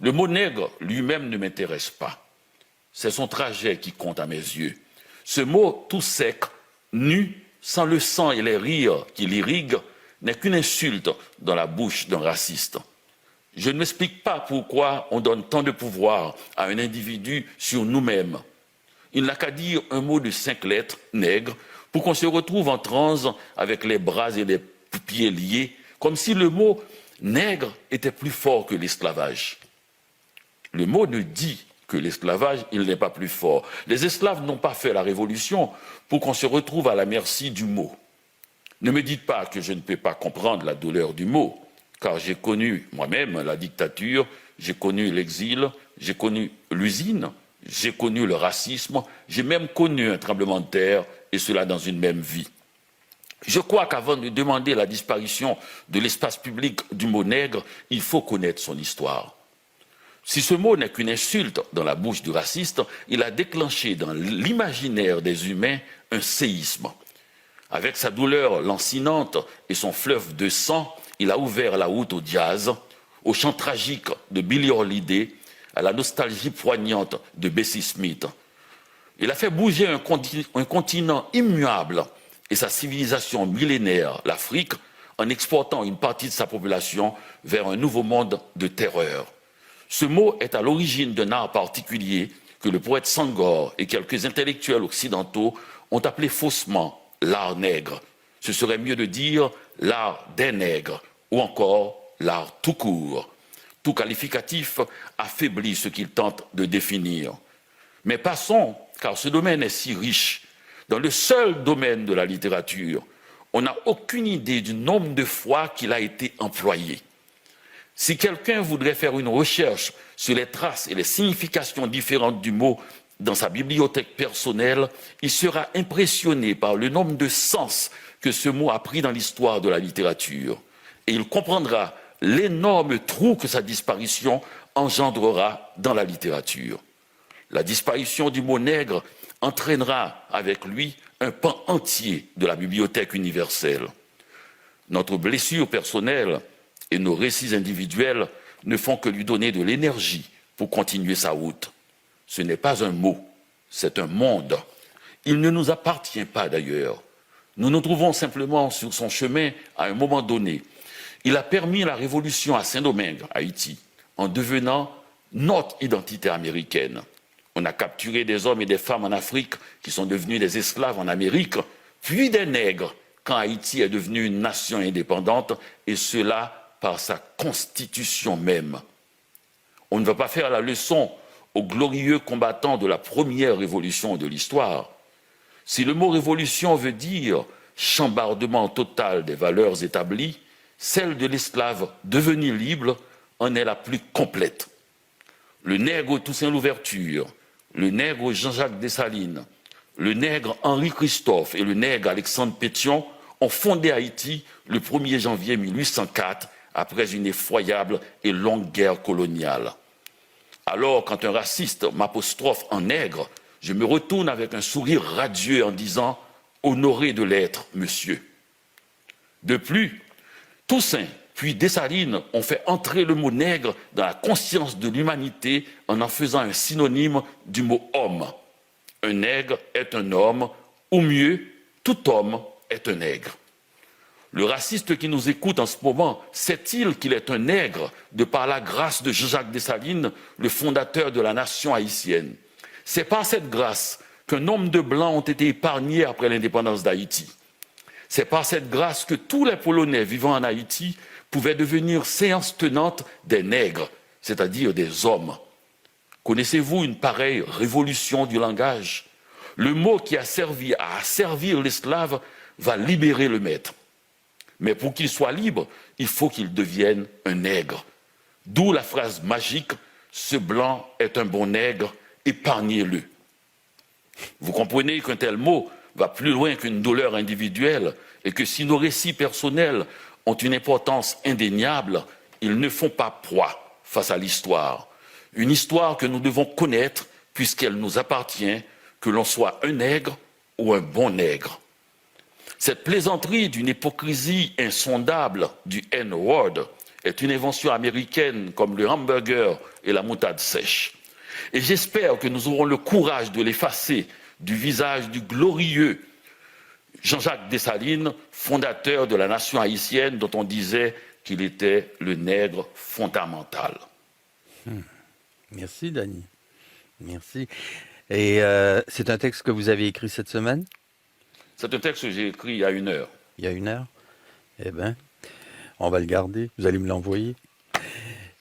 Le mot nègre lui-même ne m'intéresse pas. C'est son trajet qui compte à mes yeux. Ce mot tout sec, nu, sans le sang et les rires qui l'irriguent, n'est qu'une insulte dans la bouche d'un raciste. Je ne m'explique pas pourquoi on donne tant de pouvoir à un individu sur nous-mêmes. Il n'a qu'à dire un mot de 5 lettres, nègre, pour qu'on se retrouve en transe avec les bras et les pieds liés, comme si le mot nègre était plus fort que l'esclavage. Le mot ne dit que l'esclavage, il n'est pas plus fort. Les esclaves n'ont pas fait la révolution pour qu'on se retrouve à la merci du mot. Ne me dites pas que je ne peux pas comprendre la douleur du mot, car j'ai connu moi-même la dictature, j'ai connu l'exil, j'ai connu l'usine, j'ai connu le racisme, j'ai même connu un tremblement de terre, et cela dans une même vie. Je crois qu'avant de demander la disparition de l'espace public du mot nègre, il faut connaître son histoire. Si ce mot n'est qu'une insulte dans la bouche du raciste, il a déclenché dans l'imaginaire des humains un séisme. Avec sa douleur lancinante et son fleuve de sang, il a ouvert la route au jazz, au chant tragique de Billie Holiday, à la nostalgie poignante de Bessie Smith. Il a fait bouger un continent immuable et sa civilisation millénaire, l'Afrique, en exportant une partie de sa population vers un nouveau monde de terreur. Ce mot est à l'origine d'un art particulier que le poète Senghor et quelques intellectuels occidentaux ont appelé faussement l'art nègre. Ce serait mieux de dire l'art des nègres ou encore l'art tout court. Tout qualificatif affaiblit ce qu'il tente de définir. Mais passons, car ce domaine est si riche. Dans le seul domaine de la littérature, on n'a aucune idée du nombre de fois qu'il a été employé. Si quelqu'un voudrait faire une recherche sur les traces et les significations différentes du mot dans sa bibliothèque personnelle, il sera impressionné par le nombre de sens que ce mot a pris dans l'histoire de la littérature. Et il comprendra l'énorme trou que sa disparition engendrera dans la littérature. La disparition du mot nègre entraînera avec lui un pan entier de la bibliothèque universelle. Notre blessure personnelle et nos récits individuels ne font que lui donner de l'énergie pour continuer sa route. Ce n'est pas un mot, c'est un monde. Il ne nous appartient pas d'ailleurs. Nous nous trouvons simplement sur son chemin à un moment donné. Il a permis la révolution à Saint-Domingue, Haïti, en devenant notre identité américaine. On a capturé des hommes et des femmes en Afrique qui sont devenus des esclaves en Amérique, puis des nègres quand Haïti est devenue une nation indépendante, et cela par sa constitution même. On ne va pas faire la leçon aux glorieux combattants de la première révolution de l'histoire. Si le mot révolution veut dire chambardement total des valeurs établies, celle de l'esclave devenu libre en est la plus complète. Le nègre Toussaint Louverture, le nègre Jean-Jacques Dessalines, le nègre Henri Christophe et le nègre Alexandre Pétion ont fondé Haïti le 1er janvier 1804 après une effroyable et longue guerre coloniale. Alors, quand un raciste m'apostrophe en nègre, je me retourne avec un sourire radieux en disant « Honoré de l'être, monsieur ». De plus, Toussaint puis Dessalines ont fait entrer le mot nègre dans la conscience de l'humanité en faisant un synonyme du mot homme. Un nègre est un homme, ou mieux, tout homme est un nègre. Le raciste qui nous écoute en ce moment sait-il qu'il est un nègre de par la grâce de Jean-Jacques Dessalines, le fondateur de la nation haïtienne? C'est par cette grâce qu'un nombre de blancs ont été épargnés après l'indépendance d'Haïti. C'est par cette grâce que tous les Polonais vivant en Haïti pouvaient devenir séance tenante des nègres, c'est-à-dire des hommes. Connaissez-vous une pareille révolution du langage? Le mot qui a servi à asservir l'esclave va libérer le maître. Mais pour qu'il soit libre, il faut qu'il devienne un nègre. D'où la phrase magique « Ce blanc est un bon nègre, épargnez-le ». Vous comprenez qu'un tel mot va plus loin qu'une douleur individuelle et que si nos récits personnels ont une importance indéniable, ils ne font pas proie face à l'histoire. Une histoire que nous devons connaître puisqu'elle nous appartient, que l'on soit un nègre ou un bon nègre. Cette plaisanterie d'une hypocrisie insondable du N-word est une invention américaine comme le hamburger et la moutarde sèche. Et j'espère que nous aurons le courage de l'effacer du visage du glorieux Jean-Jacques Dessalines, fondateur de la nation haïtienne dont on disait qu'il était le nègre fondamental. Merci, Dany. Merci. Et c'est un texte que vous avez écrit cette semaine? C'est un texte que j'ai écrit il y a 1 heure. Il y a 1 heure? Eh bien, on va le garder. Vous allez me l'envoyer?